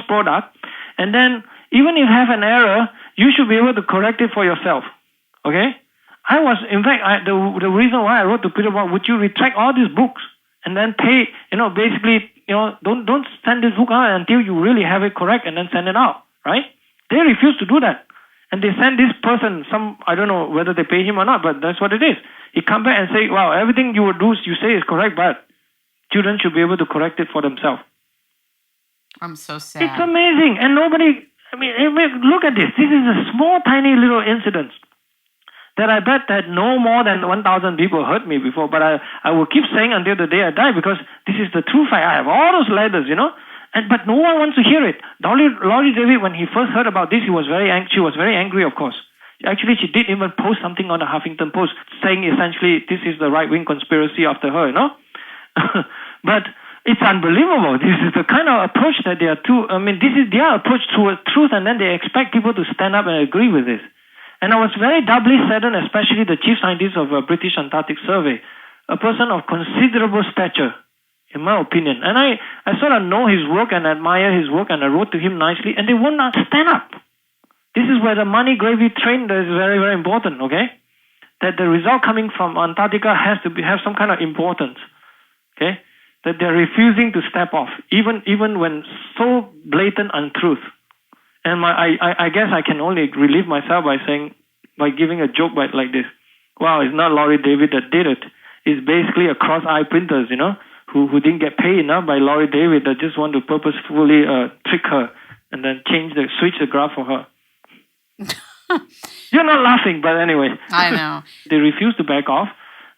product, and then even if you have an error, you should be able to correct it for yourself. Okay? The reason why I wrote to Peter Bock, would you retract all these books and then pay, basically, don't send this book out until you really have it correct and then send it out, right? They refuse to do that. And they send this person I don't know whether they pay him or not, but that's what it is. He come back and say, wow, everything you would do, you say is correct, but children should be able to correct it for themselves. I'm so sad. It's amazing. And look at this. This is a small, tiny little incident that I bet that no more than 1,000 people heard me before, but I will keep saying until the day I die, because this is the true fact. I have all those letters, but no one wants to hear it. Laurie David, when he first heard about this, she was very angry, of course. Actually, she did even post something on the Huffington Post saying essentially this is the right-wing conspiracy after her, But it's unbelievable. This is the kind of approach that they are this is their approach towards truth, and then they expect people to stand up and agree with this. And I was very doubly saddened, especially the chief scientist of a British Antarctic Survey, a person of considerable stature, in my opinion. And I sort of know his work and admire his work, and I wrote to him nicely, and they will not stand up. This is where the money gravy train is very, very important, okay? That the result coming from Antarctica has to have some kind of importance, okay? That they're refusing to step off, even when so blatant untruth. And I guess I can only relieve myself by giving a joke like this. Wow, it's not Laurie David that did it. It's basically a cross-eye printers, who didn't get paid enough by Laurie David that just want to purposefully trick her and then switch the graph for her. You're not laughing, but anyway. I know. They refuse to back off,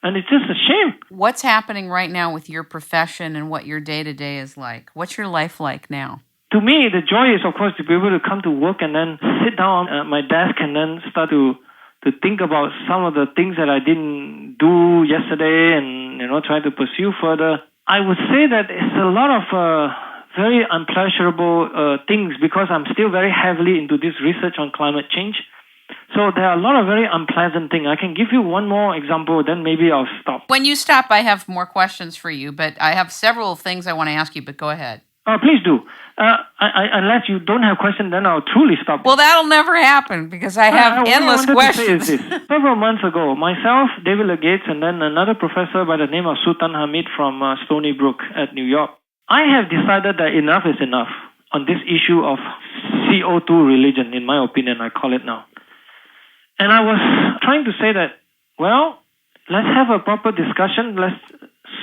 and it's just a shame. What's happening right now with your profession and what your day-to-day is like? What's your life like now? To me, the joy is, of course, to be able to come to work and then sit down at my desk and then start to think about some of the things that I didn't do yesterday and, try to pursue further. I would say that it's a lot of very unpleasurable things, because I'm still very heavily into this research on climate change. So there are a lot of very unpleasant things. I can give you one more example, then maybe I'll stop. When you stop, I have more questions for you, but I have several things I want to ask you, but go ahead. Please do. Unless you don't have questions, then I'll truly stop. Well, that'll never happen, because I have endless questions. Several months ago, myself, David Legates, and then another professor by the name of Sultan Hamid from Stony Brook at New York, I have decided that enough is enough on this issue of CO2 religion, in my opinion, I call it now. And I was trying to say that, well, let's have a proper discussion. Let's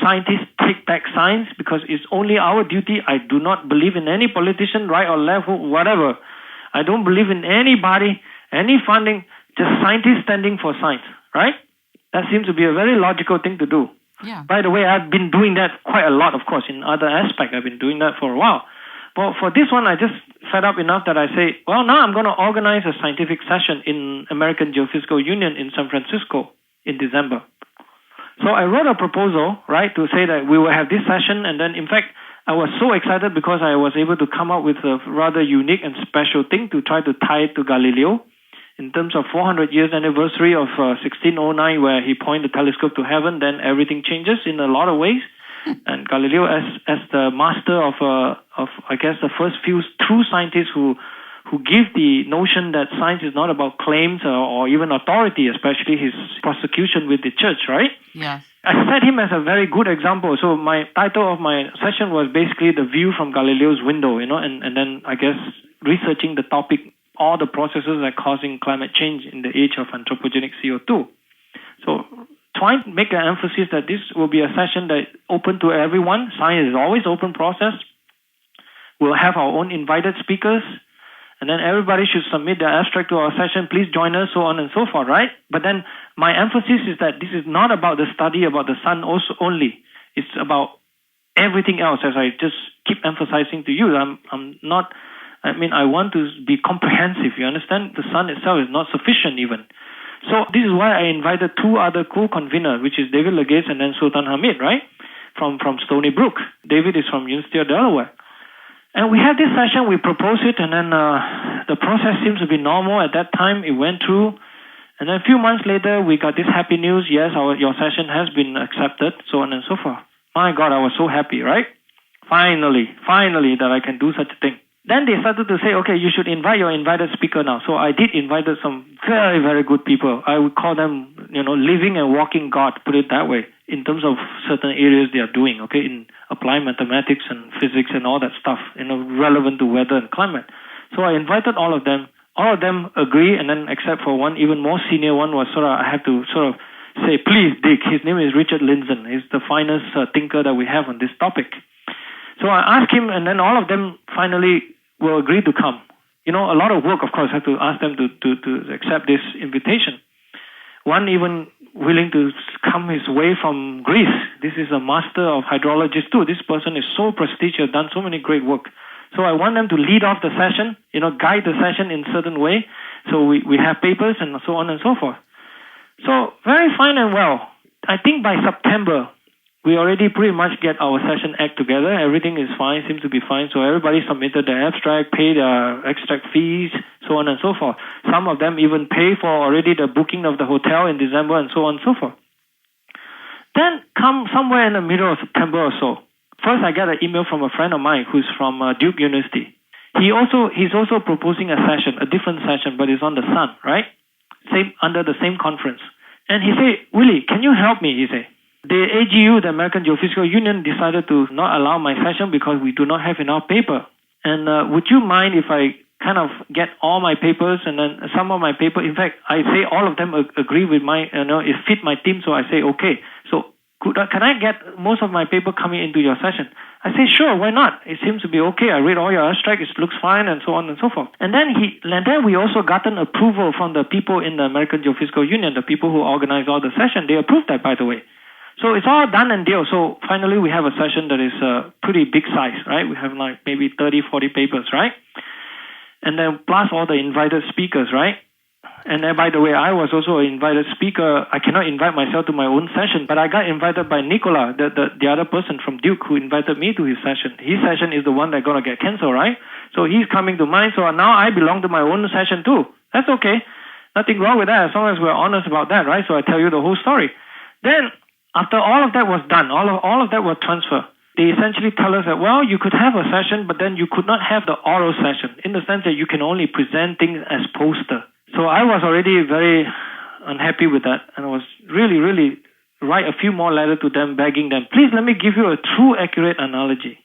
scientists take back science, because it's only our duty. I do not believe in any politician, right or left, whatever. I don't believe in anybody, any funding, just scientists standing for science, right? That seems to be a very logical thing to do. Yeah. By the way, I've been doing that quite a lot, of course, in other aspects. I've been doing that for a while. But for this one, I just fed up enough that I say, well, now I'm going to organize a scientific session in American Geophysical Union in San Francisco in December. So I wrote a proposal, right, to say that we will have this session, and then, in fact, I was so excited because I was able to come up with a rather unique and special thing to try to tie it to Galileo in terms of 400 years anniversary of 1609, where he pointed the telescope to heaven. Then everything changes in a lot of ways. And Galileo, as the master of I guess the first few true scientists who give the notion that science is not about claims or even authority, especially his prosecution with the church, right? Yeah. I set him as a very good example. So my title of my session was basically the view from Galileo's window, and then I guess researching the topic, all the processes that are causing climate change in the age of anthropogenic CO2. So trying to make an emphasis that this will be a session that is open to everyone. Science is always open process. We'll have our own invited speakers, and then everybody should submit their abstract to our session. Please join us, so on and so forth, right? But then my emphasis is that this is not about the study about the sun also only. It's about everything else, as I just keep emphasizing to you. I want to be comprehensive, you understand? The sun itself is not sufficient even. So this is why I invited two other co-conveners, which is David Legates and then Sultan Hamid, right? From Stony Brook. David is from University of Delaware. And we had this session, we proposed it, and then the process seems to be normal. At that time, it went through. And then a few months later, we got this happy news. Yes, your session has been accepted, so on and so forth. My God, I was so happy, right? Finally, that I can do such a thing. Then they started to say, okay, you should invite your invited speaker now. So I did invite some very, very good people. I would call them, living and walking God, put it that way, in terms of certain areas they are doing, okay, in applied mathematics and physics and all that stuff, relevant to weather and climate. So I invited all of them. All of them agree, and then except for one, even more senior one, was I have to say, please, Dick, his name is Richard Lindzen. He's the finest thinker that we have on this topic. So I asked him, and then all of them finally will agree to come. A lot of work, of course, I have to ask them to accept this invitation. One even willing to come his way from Greece. This is a master of hydrologist too. This person is so prestigious, done so many great work. So I want them to lead off the session, guide the session in a certain way. So we have papers and so on and so forth. So very fine and well. I think by September, we already pretty much get our session act together. Everything is fine, seems to be fine. So everybody submitted their abstract, paid their extract fees, so on and so forth. Some of them even pay for already the booking of the hotel in December and so on and so forth. Then come somewhere in the middle of September or so. First, I got an email from a friend of mine who's from Duke University. He's also proposing a session, a different session, but it's on the sun, right? Under the same conference. And he said, Willie, can you help me? He said. The AGU, the American Geophysical Union, decided to not allow my session because we do not have enough paper. And would you mind if I kind of get all my papers and then some of my paper, in fact, I say all of them agree with my, it fit my team, so I say, okay. So can I get most of my paper coming into your session? I say, sure, why not? It seems to be okay. I read all your abstract, it looks fine, and so on and so forth. And then we also gotten approval from the people in the American Geophysical Union, the people who organize all the session. They approved that, by the way. So it's all done and deal. So finally we have a session that is pretty big size, right? We have like maybe 30, 40 papers, right? And then plus all the invited speakers, right? And then, by the way, I was also an invited speaker. I cannot invite myself to my own session, but I got invited by Nicola, the other person from Duke who invited me to his session. His session is the one that's going to get canceled, right? So he's coming to mine. So now I belong to my own session too. That's okay. Nothing wrong with that as long as we're honest about that, right? So I tell you the whole story. Then after all of that was done, all of that was transferred, they essentially tell us that, well, you could have a session, but then you could not have the oral session in the sense that you can only present things as poster. So I was already very unhappy with that, and I was really write a few more letters to them begging them, please let me give you a true accurate analogy.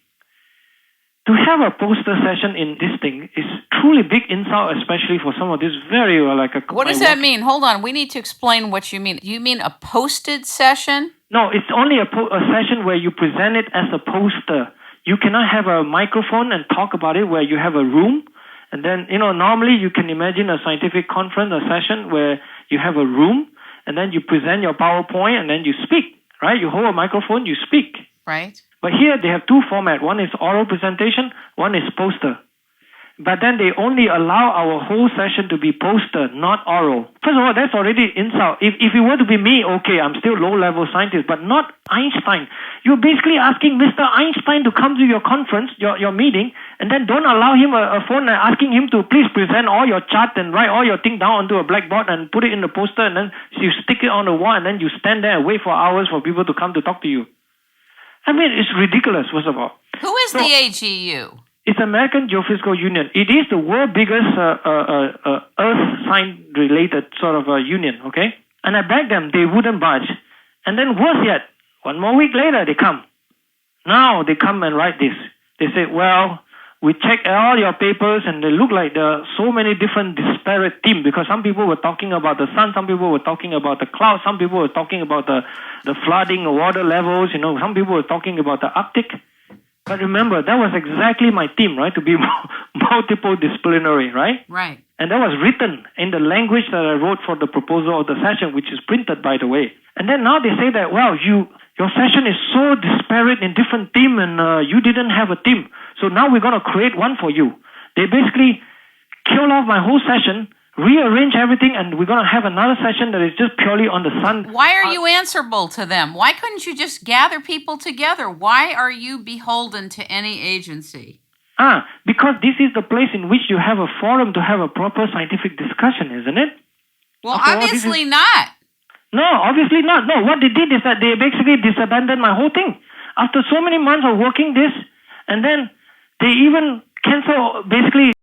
To have a poster session in this thing is truly big insult, especially for some of this very What does that mean? Hold on, we need to explain what you mean. You mean a posted session? No, it's only a session where you present it as a poster. You cannot have a microphone and talk about it where you have a room. And then, normally you can imagine a scientific conference, a session where you have a room, and then you present your PowerPoint, and then you speak, right? You hold a microphone, you speak. Right. But here they have two formats. One is oral presentation, one is poster. But then they only allow our whole session to be poster, not oral. First of all, that's already insult. If it were to be me, okay, I'm still low-level scientist, but not Einstein. You're basically asking Mr. Einstein to come to your conference, your meeting, and then don't allow him a phone and asking him to please present all your chart and write all your thing down onto a blackboard and put it in the poster, and then you stick it on the wall, and then you stand there and wait for hours for people to come to talk to you. I mean, it's ridiculous, first of all. Who is the AGU? It's American Geophysical Union. It is the world's biggest earth science-related sort of union, okay? And I begged them, they wouldn't budge. And then worse yet, one more week later, they come. Now they come and write this. They say, well, we checked all your papers and they look like there are so many different disparate themes because some people were talking about the sun, some people were talking about the clouds, some people were talking about the flooding, water levels, some people were talking about the Arctic. But remember, that was exactly my theme, right? To be multiple disciplinary, right? Right. And that was written in the language that I wrote for the proposal of the session, which is printed, by the way. And then now they say that, well, your session is so disparate in different theme and you didn't have a theme. So now we're going to create one for you. They basically kill off my whole session, rearrange everything, and we're going to have another session that is just purely on the sun. Why are you answerable to them? Why couldn't you just gather people together? Why are you beholden to any agency? Because this is the place in which you have a forum to have a proper scientific discussion, isn't it? Well, obviously not. No, obviously not. No, what they did is that they basically disbanded my whole thing. After so many months of working this, and then they even cancel basically